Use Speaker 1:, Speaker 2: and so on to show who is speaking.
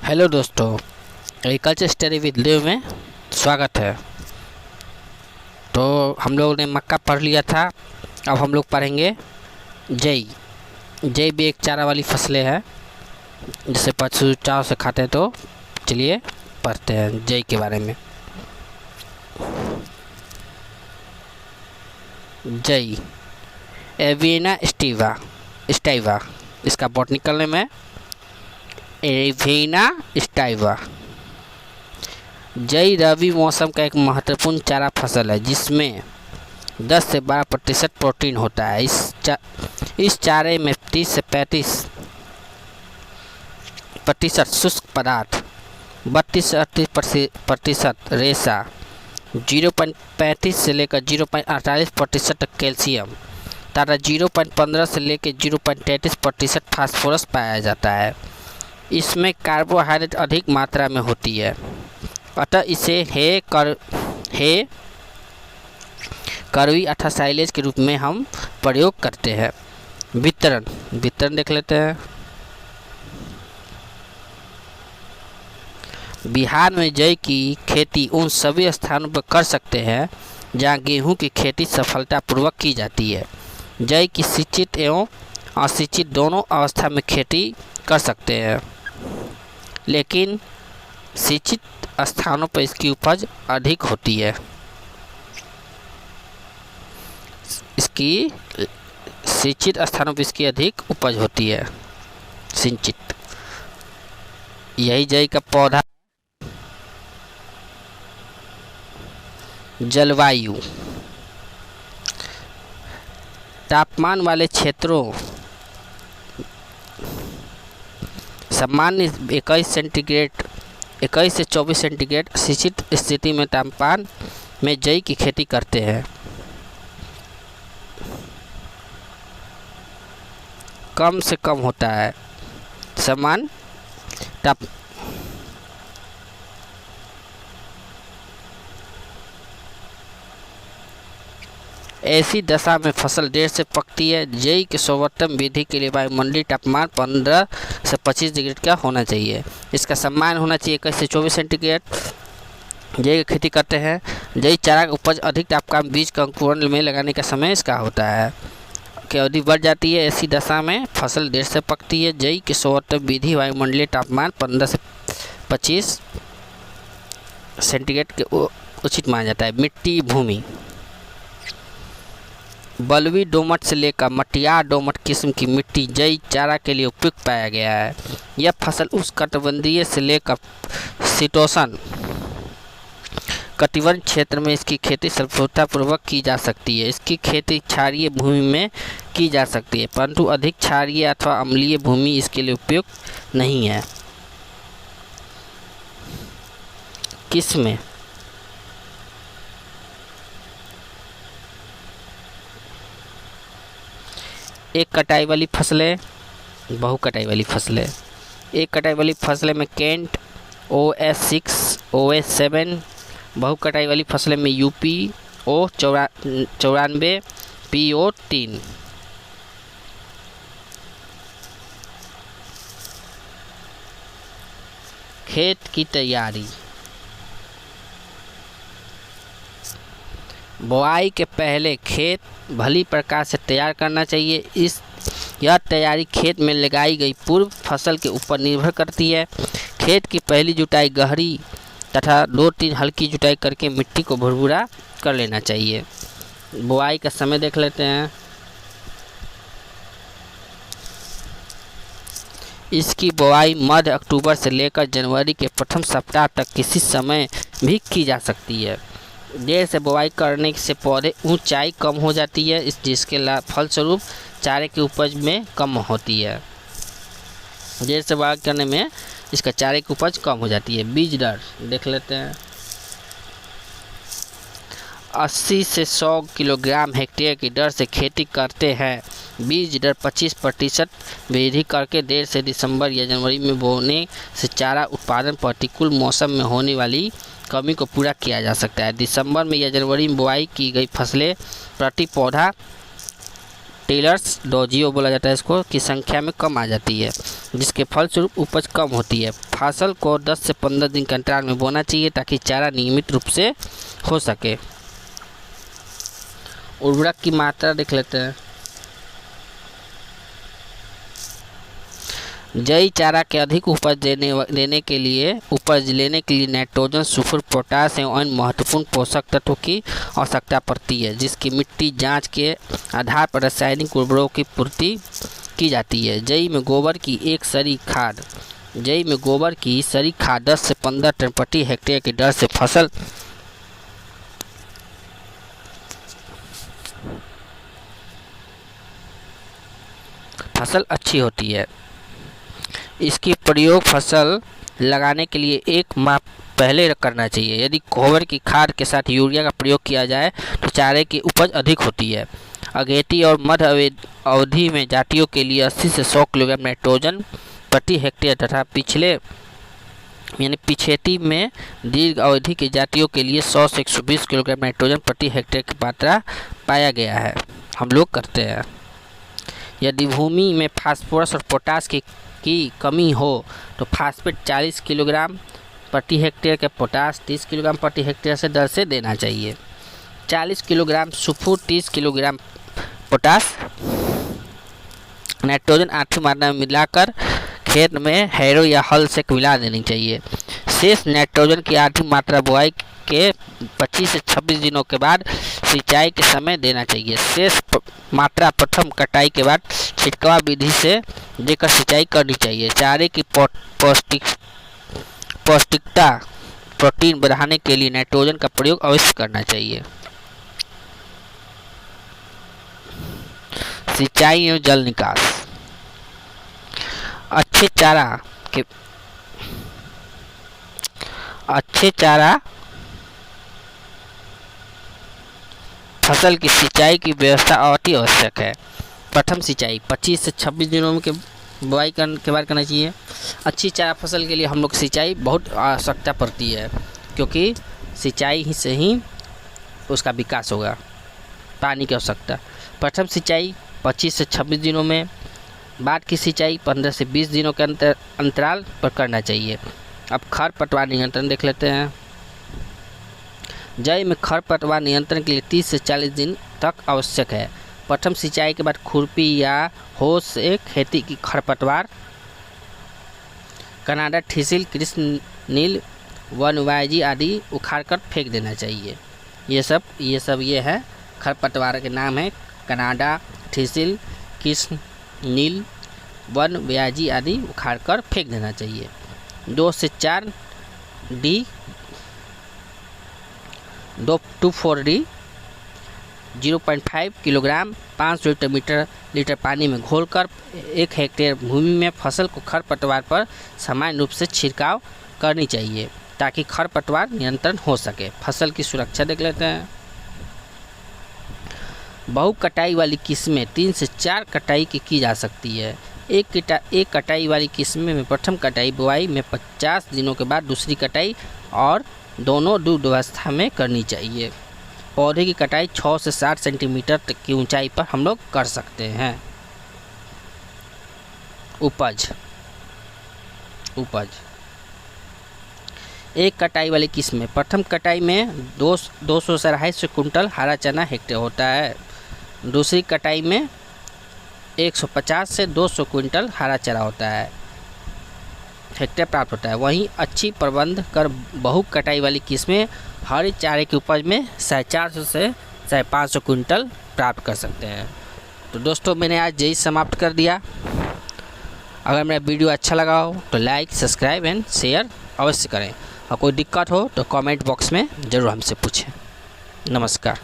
Speaker 1: Hello दोस्तों, agriculture study with live में स्वागत है। तो हम लोग ने मक्का पढ़ लिया था। अब हम लोग पढ़ेंगे जई। जई भी एक चारा वाली फसलें हैं जिसे पशु चाव से खाते हैं। तो चलिए पढ़ते हैं जई के बारे में। जई एवियना स्टाइवा, इसका बॉटनिकल नेम है एवियना स्टाइवा। जई रबी मौसम का एक महत्वपूर्ण चारा फसल है जिसमें 10 से 12% प्रोटीन होता है। इस चारे में 30 से 35% शुष्क पदार्थ, 32 से 38% रेशा, 0.35 से लेकर 0.48% कैल्शियम तथा 0.15 से लेकर 0.33% फास्फोरस पाया जाता है। इसमें कार्बोहाइड्रेट अधिक मात्रा में होती है, अतः इसे कड़वी अथवा साइलेज के रूप में हम प्रयोग करते हैं। वितरण देख लेते हैं। बिहार में जई की खेती उन सभी स्थानों पर कर सकते हैं जहां गेहूं की खेती सफलतापूर्वक की जाती है। जई की सिंचित एवं असिंचित दोनों अवस्था में खेती कर सकते हैं, लेकिन सिंचित स्थानों पर इसकी उपज अधिक होती है। इसकी सिंचित स्थानों पर इसकी अधिक उपज होती है। सिंचित यही जई का पौधा। जलवायु तापमान वाले क्षेत्रों सामान्य 21 से 24 सेंटीग्रेड सिंचित स्थिति में तापमान में जई की खेती करते हैं। कम से कम होता है समान ताप। ऐसी दशा में फसल देर से पकती है। जई के सर्वोत्तम विधि के लिए वायुमंडलीय तापमान 15 से 25 डिग्री का होना चाहिए। इसका सम्मान होना चाहिए 21 से 24 सेंटीग्रेड। जई की खेती करते हैं। जई चारा का उपज अधिक तापमान बीज का अंकुरण में लगाने का समय इसका होता है कि अवधि बढ़ जाती है। ऐसी दशा में फसल देर से पकती है। जई की सर्वोत्तम विधि वायुमंडलीय तापमान 15 से 25 सेंटीग्रेड के उचित माना जाता है। मिट्टी भूमि बलुई दोमट से लेकर मटियार दोमट किस्म की मिट्टी जई चारा के लिए उपयुक्त पाया गया है। यह फसल उष्णकटिबंधीय से लेकर शीतोष्ण कटिबंध क्षेत्र में इसकी खेती सफलतापूर्वक की जा सकती है। इसकी खेती क्षारीय भूमि में की जा सकती है, परंतु अधिक क्षारीय अथवा अम्लीय भूमि इसके लिए उपयुक्त नहीं है। किस्में एक कटाई वाली फसलें, बहु कटाई वाली फसलें। एक कटाई वाली फसलें में केंट OS6 OS7, बहु कटाई वाली फसलें में UP O94 PO3। खेत की तैयारी बुआई के पहले खेत भली प्रकार से तैयार करना चाहिए। यह तैयारी खेत में लगाई गई पूर्व फसल के ऊपर निर्भर करती है। खेत की पहली जुताई गहरी तथा 2-3 हल्की जुताई करके मिट्टी को भुरभुरा कर लेना चाहिए। बुआई का समय देख लेते हैं। इसकी बुआई मध्य अक्टूबर से लेकर जनवरी के प्रथम सप्ताह तक किसी समय भी की जा सकती है। देर से बुआई करने से पौधे ऊंचाई कम हो जाती है, जिसके फलस्वरूप चारे की उपज में कम होती है। देर से बुआई करने में इसका चारे की उपज कम हो जाती है। बीज दर देख लेते हैं। 80 से 100 किलोग्राम हेक्टेयर की दर से खेती करते हैं। बीज दर 25% वृद्धि करके देर से दिसंबर या जनवरी में बोने से चारा उत्पादन प्रतिकूल मौसम में होने वाली कमी को पूरा किया जा सकता है। दिसंबर में या जनवरी में बुआई की गई फसलें प्रति पौधा टेलर्स डोजियो बोला जाता है इसको, की संख्या में कम आ जाती है, जिसके फलस्वरूप उपज कम होती है। फसल को 10 से 15 दिन के अंतराल में बोना चाहिए ताकि चारा नियमित रूप से हो सके। उर्वरक की मात्रा देख लेते हैं। जई चारा के अधिक उपज लेने के लिए नाइट्रोजन, सल्फर, पोटास एवं अन्य महत्वपूर्ण पोषक तत्वों की आवश्यकता पड़ती है, जिसकी मिट्टी जांच के आधार पर रासायनिक उर्वरकों की पूर्ति की जाती है। जई में गोबर की सड़ी खाद 10 से 15 टन प्रति हेक्टेयर की दर से फसल अच्छी होती है। इसकी प्रयोग फसल लगाने के लिए 1 माह पहले करना चाहिए। यदि गोबर की खाद के साथ यूरिया का प्रयोग किया जाए तो चारे की उपज अधिक होती है। अगेती और मध्य अवधि में जातियों के लिए 80 से 100 किलोग्राम नाइट्रोजन प्रति हेक्टेयर तथा पिछेती में दीर्घ अवधि की जातियों के लिए 100 से 120 किलोग्राम नाइट्रोजन प्रति हेक्टेयर की मात्रा पाया गया है, हम लोग करते हैं। यदि भूमि में फास्फोरस और पोटास की कमी हो तो फास्फेट 40 किलोग्राम प्रति हेक्टेयर के पोटास 30 किलोग्राम प्रति हेक्टेयर से दर से देना चाहिए। 40 kilogram sulphur, 30 kilogram potash nitrogen आठवीं मात्रा में मिलाकर खेत में हैरो या हल से मिला देनी चाहिए। शेष नाइट्रोजन की आठवीं मात्रा बुआई के 25 से 26 दिनों के बाद सिंचाई के समय देना चाहिए। शेष मात्रा प्रथम कटाई के बाद छिड़काव विधि से देकर सिंचाई करनी चाहिए। चारे की पौष्टिकता प्रोटीन बढ़ाने के लिए नाइट्रोजन का प्रयोग अवश्य करना चाहिए। सिंचाई एवं जल निकास। अच्छे चारा फसल की सिंचाई की व्यवस्था अति आवश्यक है। प्रथम सिंचाई 25 से 26 दिनों के बुआई के बाद करना चाहिए। अच्छी चारा फसल के लिए हम लोग सिंचाई बहुत आवश्यकता पड़ती है, क्योंकि सिंचाई ही से ही उसका विकास होगा। पानी की आवश्यकता। प्रथम सिंचाई 25 से 26 दिनों में, बाद की सिंचाई 15 से 20 दिनों के अंतराल पर करना चाहिए। अब खरपतवार नियंत्रण देख लेते हैं। जई में खरपतवार नियंत्रण के लिए 30 से 40 दिन तक आवश्यक है। प्रथम सिंचाई के बाद खुरपी या होस से खेती की खरपतवार, कनाडा ठिसिल, कृष्ण नील, वनवायजी आदि उखाड़कर फेंक देना चाहिए। ये है खरपतवार के नाम है। कनाडा ठिसिल, कृष्ण नील, वनवायजी आदि उखाड़कर फेंक देना चाहिए। 2 से 4 डी 2-4D 0.5 किलोग्राम 500 लीटर पानी में घोलकर 1 हेक्टेयर भूमि में फसल को खरपतवार पर समान रूप से छिड़काव करनी चाहिए, ताकि खरपतवार नियंत्रण हो सके। फसल की सुरक्षा देख लेते हैं। बहु कटाई वाली किस्में 3 से 4 कटाई की जा सकती है। एक कटाई वाली किस्में में प्रथम कटाई बुआई में 50 दिनों के बाद दूसरी कटाई और दोनों दूध अवस्था में करनी चाहिए। पौधे की कटाई 6 से 60 सेंटीमीटर तक की ऊंचाई पर हम लोग कर सकते हैं। उपज एक कटाई वाली किस्में प्रथम कटाई में 200 से 250 कुंटल हरा चना हेक्टेयर होता है। दूसरी कटाई में 150 से 200 क्विंटल हरा चारा होता है, हेक्टेयर प्राप्त होता है। वहीं अच्छी प्रबंध कर बहु कटाई वाली किस्में हरे चारे की उपज में 450 से 550 क्विंटल प्राप्त कर सकते हैं। तो दोस्तों, मैंने आज यही समाप्त कर दिया। अगर मेरा वीडियो अच्छा लगा हो तो लाइक, सब्सक्राइब एंड शेयर अवश्य करें, और कोई दिक्कत हो तो कमेंट बॉक्स में ज़रूर हमसे पूछें। नमस्कार।